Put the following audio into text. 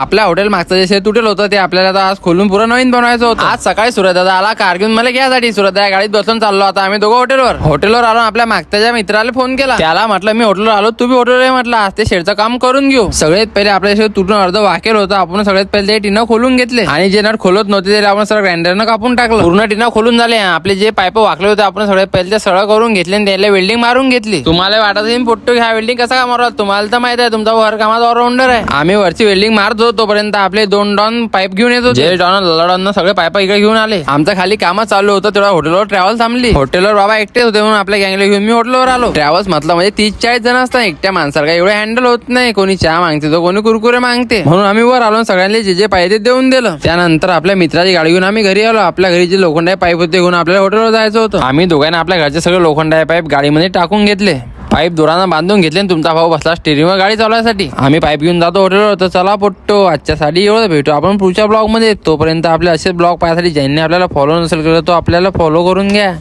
आपल्या हॉटेल मागचं जे शेड तुटेल होतं ते आपल्याला आता आज खोलून पुरं नवीन बनवायचं होतं. आज सकाळी सूरज दादा आला कार घेऊन मला घ्यासाठी. सूरज दादा गाडीत बसून चाललो. आता आम्ही दोघं हॉटेलवर आलो. आपल्या मागच्या मित्राला फोन केला. त्याला म्हटलं मी हॉटेलवर आलो, तू बी हॉटेलवर आहे म्हटलं. आज ते शेडचं काम करून घेऊ. सगळ्यात पहिले आपल्या शेड तुटून अर्ध वाकेल होतं. आपण सगळ्यात पहिले ते टिनं खोलून घेतले आणि जे नट खोलत नव्हते ते आपण सगळं ग्राइंडरनं कापून टाकलं. पूर्ण टिनं खोलून झाले. आपले जे पाईप वाकले होते आपण सगळ्यात पहिले ते सरळ करून घेतले आणि त्याला वेल्डिंग मारून घेतली. तुम्हाला वाटत असेल पोट्टो ह्या वेल्डिंग कसा का मारला, तुम्हाला तर माहित आहे तुमचा वर कामात ऑलराऊंडर आहे. आम्ही वरची वेल्डिंग मारत होतो तोपर्यंत आपले 2 डॉन पाईप घेऊन येतो. जे डॉन सगळे पाईप इकडे घेऊन आले. आमचं खाली काम चालू होतं तेव्हा हॉटेलवर ट्रॅव्हल थांबली. हॉटेलवर बाबा एकटेच होते म्हणून आपल्या गँगला घेऊन मी हॉटेलवर आलो. ट्रॅव्हल्स म्हटलं म्हणजे 30-40 जण असतात. एकट्या माणसाला एवढे हँडल होत नाही. कोणी चहा मागते तर कोणी कुरकुरे मागते. म्हणून आम्ही वर आलो. सगळ्यांना जे पाहिजे देऊन दिलं. त्यानंतर आपल्या मित्राची गाडी घेऊन आम्ही घरी आलो. आपल्या घरी जे लोखंडाचे पाईप होते घेऊन आपल्याला हॉटेलवर जायचं होतं. आम्ही दोघांना आपल्या घरचे सगळे लोखंडाचे पाईप गाडीमध्ये टाकून घेतले. पाईप दोरांना बांधून घेतले. तुमचा भाऊ बसला स्टेरिंगवर गाडी चालवायसाठी. आम्ही पाईप घेऊन जातो हॉटेलवर. तर चला पोट्टो आजच्यासाठी एवढं भेटू आपण पुढच्या ब्लॉग मध्ये. तोपर्यंत आपले असे ब्लॉग पाहण्यासाठी ज्यांनी आपल्याला फॉलो नसेल केलं तो आपल्याला फॉलो करून घ्या.